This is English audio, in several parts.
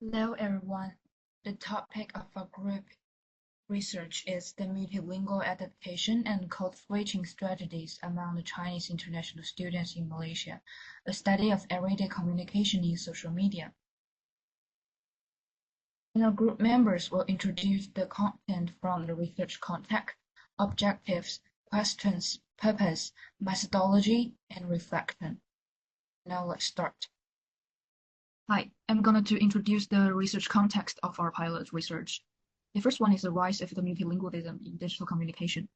Hello everyone. The topic of our group research is the multilingual adaptation and code switching strategies among the Chinese international students in Malaysia, a study of everyday communication in social media. And our group members will introduce the content from the research context, objectives, questions, purpose, methodology, and reflection. Now let's start. Hi, I'm going to introduce the research context of our pilot research. The first one is the rise of the multilingualism in digital communication.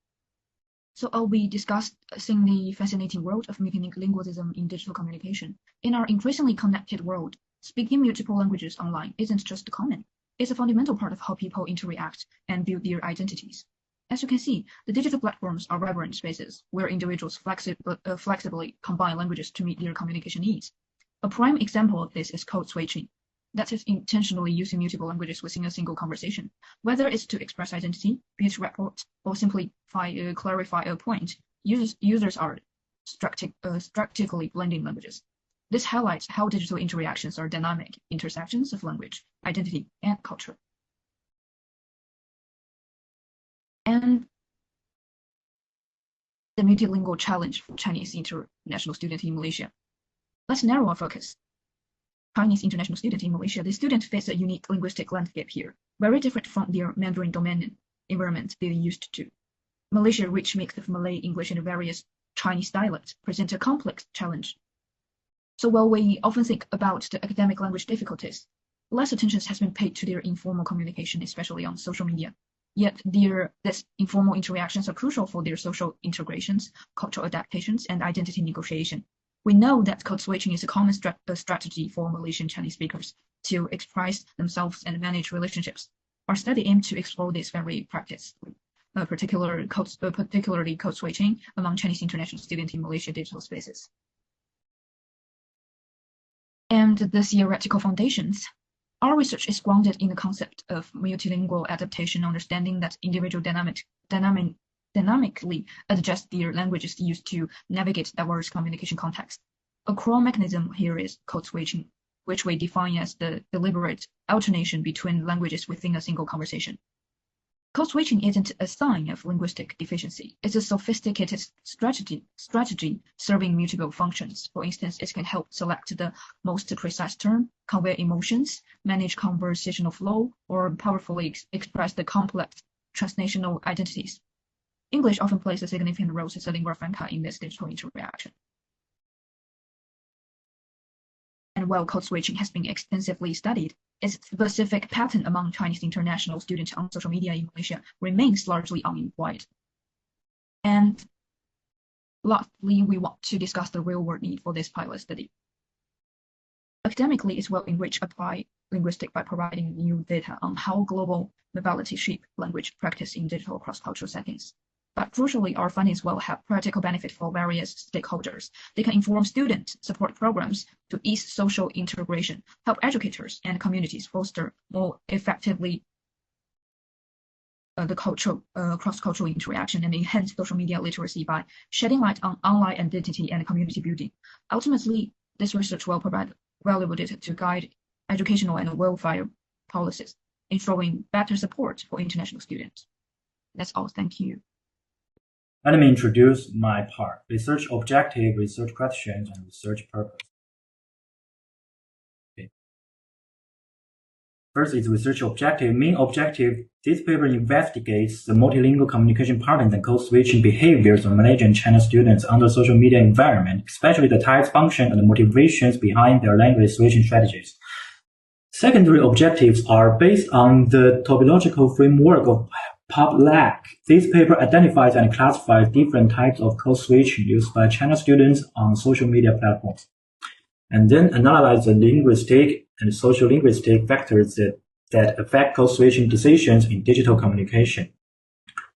So I'll be discussing the fascinating world of multilingualism in digital communication. In our increasingly connected world, speaking multiple languages online isn't just common. It's a fundamental part of how people interact and build their identities. As you can see, the digital platforms are vibrant spaces where individuals flexibly combine languages to meet their communication needs. A prime example of this is code switching. That is intentionally using multiple languages within a single conversation, whether it's to express identity, build rapport, or simply clarify a point. Users are strategically blending languages. This highlights how digital interactions are dynamic intersections of language, identity, and culture. And the multilingual challenge for Chinese international students in Malaysia. Let's narrow our focus. Chinese international students in Malaysia, the students face a unique linguistic landscape here, very different from their Mandarin dominant environment they're used to. Malaysia's rich mix of Malay, English, and various Chinese dialects present a complex challenge. So while we often think about the academic language difficulties, less attention has been paid to their informal communication, especially on social media. Yet these informal interactions are crucial for their social integrations, cultural adaptations, and identity negotiation. We know that code switching is a common strategy for Malaysian Chinese speakers to express themselves and manage relationships. Our study aimed to explore this very practice, particularly code switching among Chinese international students in Malaysia digital spaces. And the theoretical foundations. Our research is grounded in the concept of multilingual adaptation, understanding that individual dynamically adjust their languages used to navigate diverse communication contexts. A core mechanism here is code switching, which we define as the deliberate alternation between languages within a single conversation. Code switching isn't a sign of linguistic deficiency. It's a sophisticated strategy serving multiple functions. For instance, it can help select the most precise term, convey emotions, manage conversational flow, or powerfully express the complex transnational identities. English often plays a significant role as a lingua franca in this digital interaction. And while code switching has been extensively studied, its specific pattern among Chinese international students on social media in Malaysia remains largely uninquired. And lastly, we want to discuss the real-world need for this pilot study. Academically, it will enrich applied linguistics by providing new data on how global mobility shape language practice in digital cross-cultural settings. But crucially, our findings will have practical benefit for various stakeholders. They can inform students, support programs to ease social integration, help educators and communities foster more effectively the cross-cultural interaction, and enhance social media literacy by shedding light on online identity and community building. Ultimately, this research will provide valuable data to guide educational and welfare policies, ensuring better support for international students. That's all. Thank you. Let me introduce my part: research objective, research questions, and research purpose. Okay. First is research objective. Main objective: this paper investigates the multilingual communication patterns and code switching behaviors of Malaysian and China students under social media environment, especially the types, function, and the motivations behind their language switching strategies. Secondary objectives are based on the topological framework of PubLAC. This paper identifies and classifies different types of code switching used by China students on social media platforms, and then analyze the linguistic and social linguistic factors that affect code switching decisions in digital communication.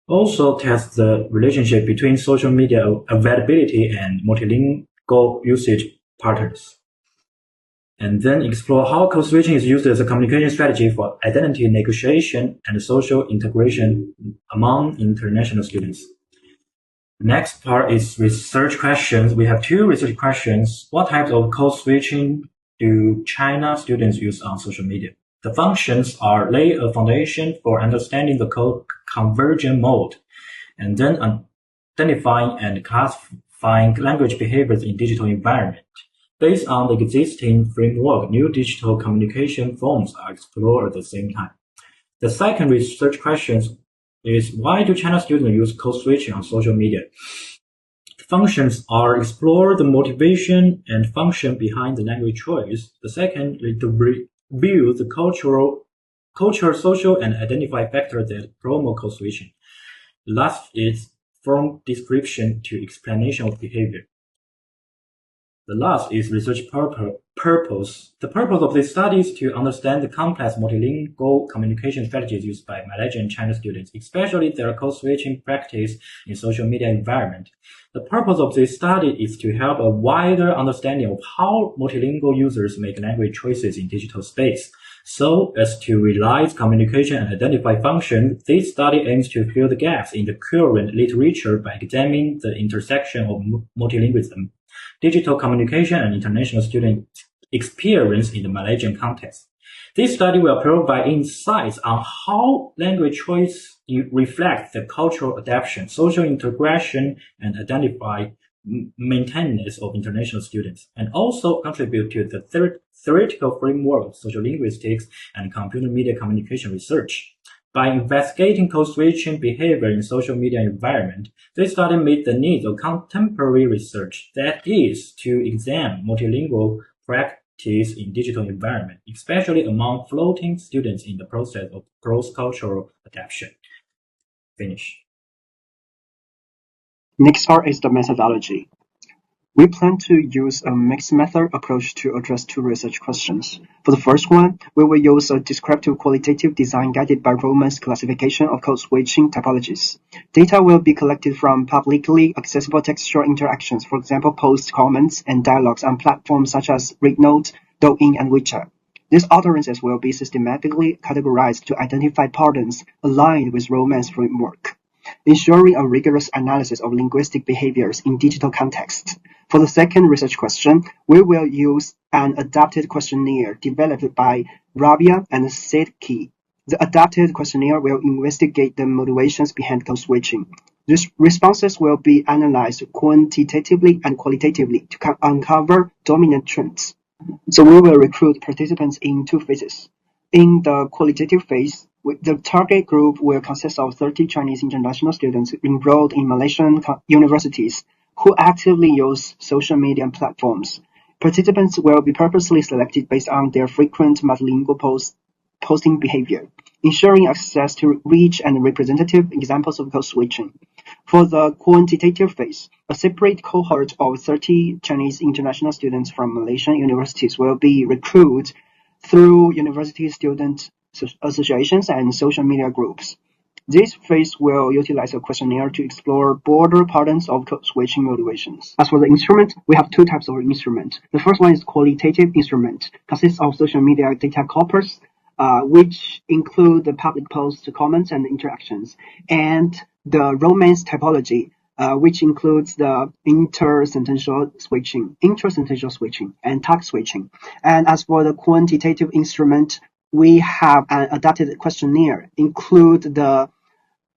Also test the relationship between social media availability and multilingual usage patterns. And then explore how code switching is used as a communication strategy for identity negotiation and social integration among international students. The next part is research questions. We have two research questions. What types of code switching do China students use on social media? The functions lay a foundation for understanding the convergent mode, and then identifying and classifying language behaviors in digital environment. Based on the existing framework, new digital communication forms are explored at the same time. The second research question is, why do China students use code switching on social media? Functions are explore the motivation and function behind the language choice. The second is to review the cultural, social, and identify factors that promote code switching. The last is from description to explanation of behavior. The last is research purpose. The purpose of this study is to understand the complex multilingual communication strategies used by Malaysian and China students, especially their code switching practice in social media environment. The purpose of this study is to help a wider understanding of how multilingual users make language choices in digital space. So as to realize communication and identify function, this study aims to fill the gaps in the current literature by examining the intersection of multilingualism, digital communication, and international student experience in the Malaysian context. This study will provide insights on how language choice reflects the cultural adaptation, social integration, and identify maintenance of international students, and also contribute to the theoretical framework of social linguistics and computer media communication research. By investigating code switching behavior in social media environment, this study meets the needs of contemporary research, that is, to examine multilingual practice in digital environment, especially among floating students in the process of cross-cultural adaptation. Finish. Next part is the methodology. We plan to use a mixed method approach to address two research questions. For the first one, we will use a descriptive qualitative design guided by Roman's classification of code switching typologies. Data will be collected from publicly accessible textual interactions, for example, posts, comments, and dialogues on platforms such as RedNote, Douyin, and WeChat. These utterances will be systematically categorized to identify patterns aligned with Roman's framework, ensuring a rigorous analysis of linguistic behaviors in digital contexts. For the second research question, we will use an adapted questionnaire developed by Rabia and Sidki. The adapted questionnaire will investigate the motivations behind code switching. These responses will be analyzed quantitatively and qualitatively to uncover dominant trends. So we will recruit participants in two phases. In the qualitative phase, the target group will consist of 30 Chinese international students enrolled in Malaysian universities who actively use social media platforms. Participants will be purposely selected based on their frequent multilingual posting behavior, ensuring access to rich and representative examples of code switching. For the quantitative phase, a separate cohort of 30 Chinese international students from Malaysian universities will be recruited through university student associations and social media groups. This phase will utilize a questionnaire to explore broader patterns of code switching motivations. As for the instrument, we have two types of instrument. The first one is qualitative instrument, consists of social media data corpus, which include the public posts, comments, and interactions, and the Romance typology, which includes the intersentential switching, and tag switching. And as for the quantitative instrument, we have an adapted questionnaire, include the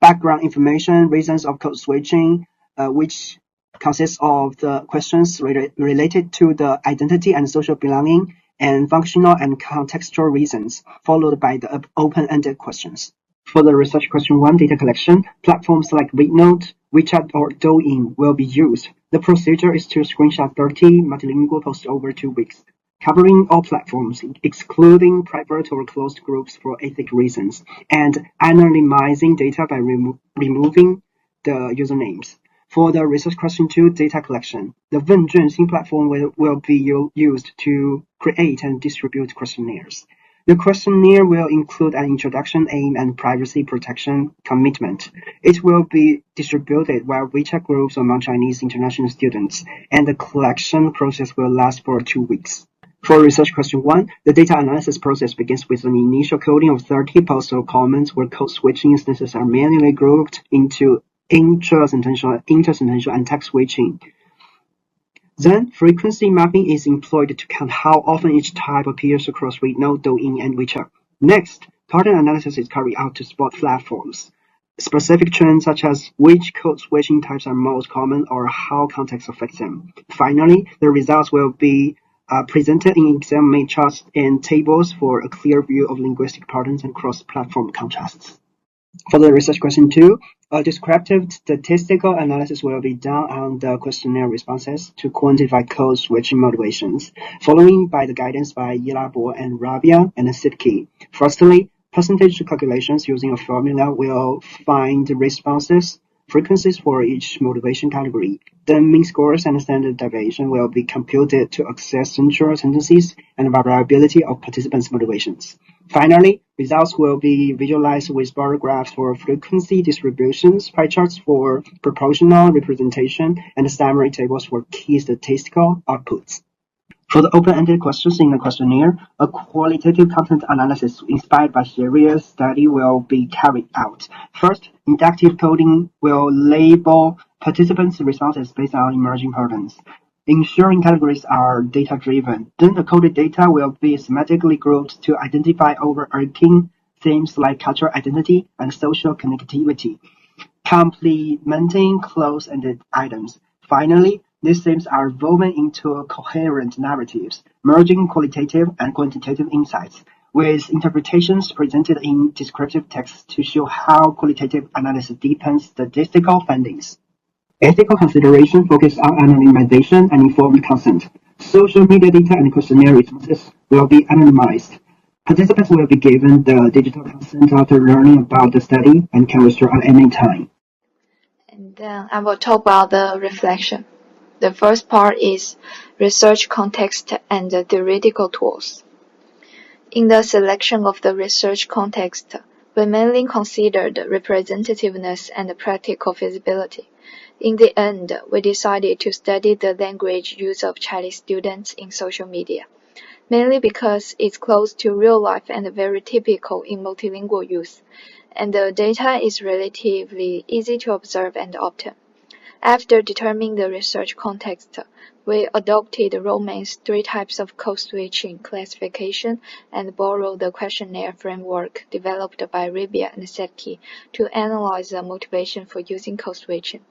background information, reasons of code switching, which consists of the questions related to the identity and social belonging, and functional and contextual reasons, followed by the open-ended questions. For the research question 1 data collection, platforms like RedNote, WeChat, or Douyin will be used. The procedure is to screenshot 30 multilingual posts over 2 weeks, covering all platforms, excluding private or closed groups for ethic reasons, and anonymizing data by removing the usernames. For the research question 2 data collection, the Wenjuan platform will be used to create and distribute questionnaires. The questionnaire will include an introduction, aim, and privacy protection commitment. It will be distributed via WeChat groups among Chinese international students, and the collection process will last for 2 weeks. For research question 1, the data analysis process begins with an initial coding of 30 postal comments where code switching instances are manually grouped into intersentential, and tag switching. Then, frequency mapping is employed to count how often each type appears across RedNote, Douyin, and WeChat. Next, pattern analysis is carried out to spot platforms. Specific trends such as which code switching types are most common or how context affects them. Finally, the results will be presented in exam charts and tables for a clear view of linguistic patterns and cross-platform contrasts. For the research question 2, a descriptive statistical analysis will be done on the questionnaire responses to quantify code switching motivations, following by the guidance by Yilabo and Rabia and Sipke. Firstly, percentage calculations using a formula will find responses frequencies for each motivation category. Then mean scores and standard deviation will be computed to assess central tendencies and variability of participants' motivations. Finally, results will be visualized with bar graphs for frequency distributions, pie charts for proportional representation, and summary tables for key statistical outputs. For the open-ended questions in the questionnaire, a qualitative content analysis inspired by serious study will be carried out. First, inductive coding will label participants' responses based on emerging patterns, ensuring categories are data-driven. Then the coded data will be semantically grouped to identify overarching themes like cultural identity and social connectivity, complementing close-ended items. Finally, these themes are woven into coherent narratives, merging qualitative and quantitative insights, with interpretations presented in descriptive text to show how qualitative analysis deepens statistical findings. Ethical consideration focus on anonymization and informed consent. Social media data and questionnaire responses will be anonymized. Participants will be given the digital consent after learning about the study and can withdraw at any time. And then I will talk about the reflection. The first part is research context and the theoretical tools. In the selection of the research context, we mainly considered representativeness and practical feasibility. In the end, we decided to study the language use of Chinese students in social media, mainly because it's close to real life and very typical in multilingual use, and the data is relatively easy to observe and obtain. After determining the research context, we adopted Roman's 3 types of code switching classification and borrowed the questionnaire framework developed by Rabia and Setke to analyze the motivation for using code switching.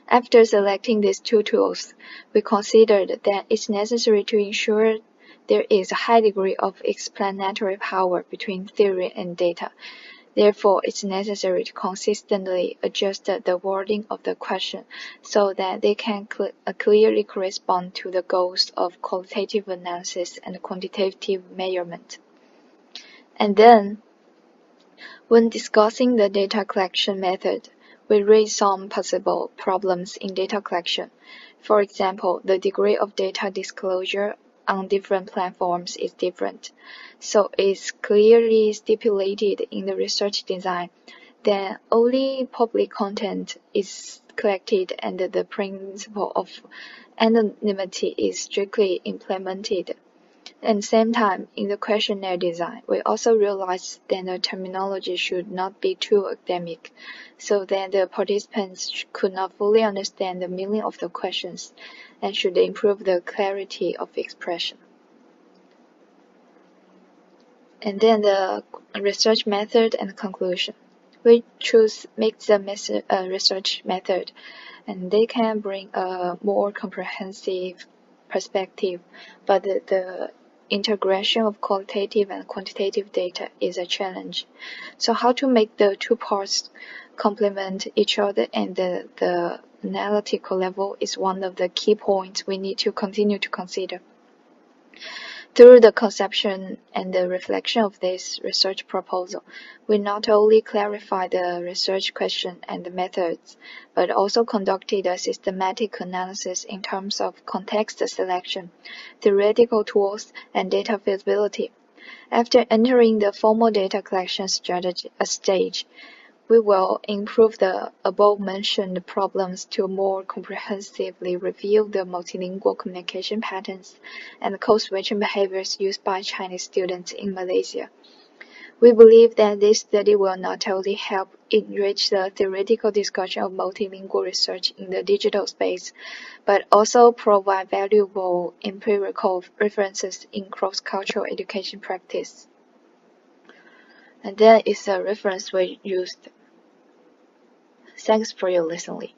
After selecting these 2 tools, we considered that it's necessary to ensure there is a high degree of explanatory power between theory and data. Therefore, it's necessary to consistently adjust the wording of the question so that they can clearly correspond to the goals of qualitative analysis and quantitative measurement. And then, when discussing the data collection method, we raise some possible problems in data collection. For example, the degree of data disclosure on different platforms is different, so it's clearly stipulated in the research design that only public content is collected and the principle of anonymity is strictly implemented. At the same time, in the questionnaire design, we also realized that the terminology should not be too academic, so that the participants could not fully understand the meaning of the questions, and should improve the clarity of expression. And then the research method and conclusion. We choose mixed research method, and they can bring a more comprehensive perspective, but the integration of qualitative and quantitative data is a challenge. So how to make the 2 parts complement each other and the analytical level is one of the key points we need to continue to consider. Through the conception and the reflection of this research proposal, we not only clarified the research question and the methods, but also conducted a systematic analysis in terms of context selection, theoretical tools, and data feasibility. After entering the formal data collection stage, we will improve the above-mentioned problems to more comprehensively review the multilingual communication patterns and code switching behaviors used by Chinese students in Malaysia. We believe that this study will not only help enrich the theoretical discussion of multilingual research in the digital space, but also provide valuable empirical references in cross-cultural education practice. And then it's a reference we used. Thanks for your listening.